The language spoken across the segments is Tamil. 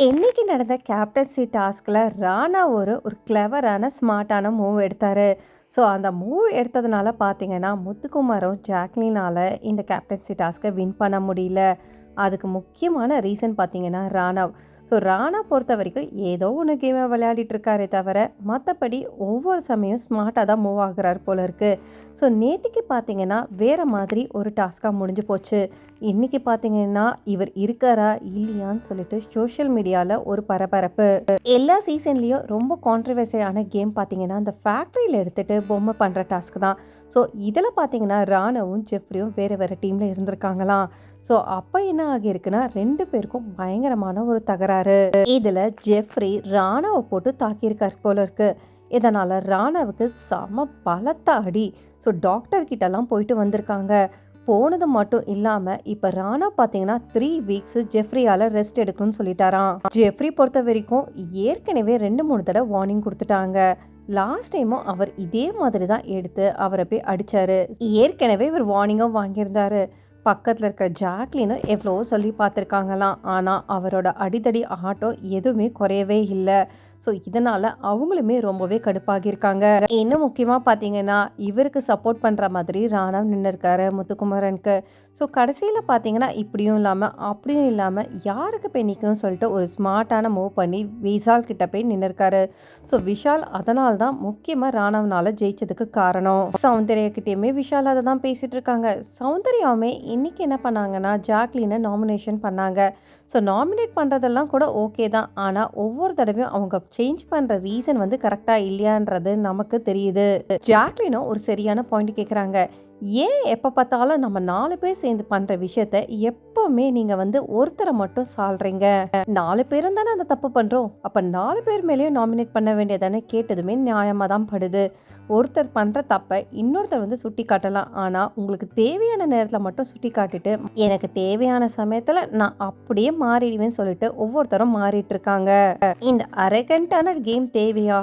இன்னைக்கு நடந்த கேப்டன்சி டாஸ்கில் ராணா ஒரு கிளவரான ஸ்மார்ட்டான மூவ் எடுத்தார். ஸோ அந்த மூவ் எடுத்ததுனால பார்த்தீங்கன்னா முத்துக்குமாரும் ஜாக்லினால் இந்த கேப்டன்சி டாஸ்க்கை வின் பண்ண முடியல. அதுக்கு முக்கியமான ரீசன் பார்த்தீங்கன்னா ராணவ். ஸோ ராணா பொறுத்த வரைக்கும் ஏதோ ஒன்று கேமை விளையாடிட்டு இருக்காரே தவிர மற்றபடி ஒவ்வொரு சமயம் ஸ்மார்ட்டாக தான் மூவ் ஆகுறாரு போல இருக்குது. ஸோ நேற்றுக்கு பார்த்தீங்கன்னா வேறு மாதிரி ஒரு டாஸ்க்காக முடிஞ்சு போச்சு. இன்றைக்கி பார்த்தீங்கன்னா இவர் இருக்காரா இல்லையான்னு சொல்லிட்டு சோஷியல் மீடியாவில் ஒரு பரபரப்பு. எல்லா சீசன்லேயும் ரொம்ப கான்ட்ரவர்சியான கேம் பார்த்தீங்கன்னா அந்த ஃபேக்ட்ரியில் எடுத்துகிட்டு பொம்மை பண்ணுற டாஸ்க் தான். ஸோ இதில் பார்த்தீங்கன்னா ராணவும் ஜெஃப்ரியும் வேறு வேறு டீமில் இருந்திருக்காங்களாம். ஸோ அப்போ என்ன ஆகியிருக்குன்னா 2 பேருக்கும் பயங்கரமான ஒரு தகராறு. இதில் ஜெஃப்ரி ராணாவை போட்டு தாக்கியிருக்காரு போல இருக்கு. இதனால் ராணாவுக்கு செம பலத்த அடி. ஸோ டாக்டர் கிட்டலாம் போயிட்டு வந்திருக்காங்க. போனது மட்டும் இல்லாமல் இப்போ ராணா பார்த்தீங்கன்னா 3 வீக்ஸ் ஜெஃப்ரியால் ரெஸ்ட் எடுக்கணும்னு சொல்லிட்டாராம். ஜெஃப்ரி பொறுத்த வரைக்கும் ஏற்கனவே 2-3 தடவை வார்னிங் கொடுத்துட்டாங்க. லாஸ்ட் டைமும் அவர் இதே மாதிரி தான் எடுத்து அவரை போய் அடித்தார். ஏற்கனவே இவர் வார்னிங்கும் வாங்கியிருந்தாரு. பக்கத்தில் இருக்க ஜாக்லினும் எவ்வளோ சொல்லி பார்த்துருக்காங்களாம். ஆனால் அவரோட அடிதடி ஆட்டம் எதுவுமே குறையவே இல்லை. ஸோ இதனால் அவங்களுமே ரொம்பவே கடுப்பாகியிருக்காங்க. இன்னும் முக்கியமாக பார்த்தீங்கன்னா இவருக்கு சப்போர்ட் பண்ணுற மாதிரி ராணவ் நின்று இருக்காரு முத்துக்குமரனுக்கு. ஸோ கடைசியில் பார்த்தீங்கன்னா இப்படியும் இல்லாமல் அப்படியும் இல்லாமல் யாருக்கு போய் நிற்கணும்னு சொல்லிட்டு ஒரு ஸ்மார்ட்டான மூவ் பண்ணி விஷால் கிட்ட போய் நின்று இருக்காரு. ஸோ விஷால் அதனால தான் முக்கியமாக ராணவனால் ஜெயிச்சதுக்கு காரணம். சௌந்தர்யாக்கிட்டேயுமே விஷால் அதை தான் பேசிகிட்டு இருக்காங்க. சௌந்தர்யாவுமே இன்றைக்கி என்ன பண்ணாங்கன்னா ஜாக்லினை நாமினேஷன் பண்ணாங்க. ஸோ நாமினேட் பண்ணுறதெல்லாம் கூட ஓகே தான். ஆனால் ஒவ்வொரு தடவையும் அவங்க சேஞ்ச் பண்ணுற ரீசன் வந்து கரெக்டாக இல்லையான்றது நமக்கு தெரியுது. ஜாக்லினும் ஒரு சரியான பாயிண்ட் கேட்குறாங்க. ஏன் எப்போ பார்த்தாலும் நம்ம 4 பேர் சேர்ந்து பண்ணுற விஷயத்த எப்போவுமே நீங்கள் வந்து ஒருத்தரை மட்டும் சால்றீங்க? 4 பேரும் தானே அந்த தப்பு பண்ணுறோம். அப்போ 4 பேர் மேலேயும் நாமினேட் பண்ண வேண்டியதானே? கேட்டதுமே நியாயமாக தான் படுது. ஒருத்தர் பண்ணுற தப்பை இன்னொருத்தர் வந்து சுட்டி காட்டலாம். ஆனால் உங்களுக்கு தேவையான நேரத்தில் மட்டும் சுட்டி காட்டிட்டு எனக்கு தேவையான சமயத்தில் நான் அப்படியே மாறிடுவேன்னு சொல்லிட்டு ஒவ்வொருத்தரும் மாறிட்டு இருக்காங்க. இந்த அரகண்டான கேம் தேவையா?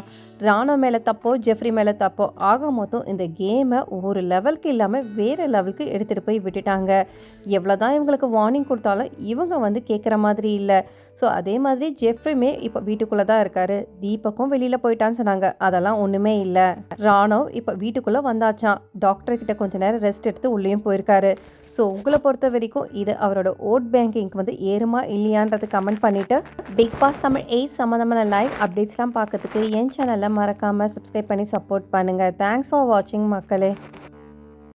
ராணா மேலே தப்போ ஜெஃப்ரி மேலே தப்போ ஆக மொத்தம் இந்த கேமை ஒரு லெவலுக்கு இல்லாமல் வேறு லெவலுக்கு எடுத்துகிட்டு போய் விட்டுட்டாங்க. எவ்வளோதான் இவங்களுக்கு வார்னிங் கொடுத்தாலும் இவங்க வந்து கேட்குற மாதிரி இல்லை. ஸோ அதே மாதிரி ஜெஃப்ரியுமே இப்போ வீட்டுக்குள்ளே தான் இருக்காரு. தீபக்கும் வெளியில் போயிட்டான்னு சொன்னாங்க. அதெல்லாம் ஒன்றுமே இல்லை. ராணோ இப்போ வீட்டுக்குள்ளே வந்தாச்சான். டாக்டர்கிட்ட கொஞ்சம் நேரம் ரெஸ்ட் எடுத்து உள்ளேயும் போயிருக்காரு. ஸோ உங்களை பொறுத்த வரைக்கும் இது அவரோட ஓட் பேங்கிங்க்கு வந்து ஏறுமா இல்லையான்றது கமெண்ட் பண்ணிவிட்டு பிக் பாஸ் தமிழ் 8 சம்மந்தமான லைவ் அப்டேட்ஸ்லாம் பார்க்கறதுக்கு என் சேனலில் மறக்காமல் சப்ஸ்கிரைப் பண்ணி சப்போர்ட் பண்ணுங்கள். தேங்க்ஸ் ஃபார் வாட்சிங் மக்களே.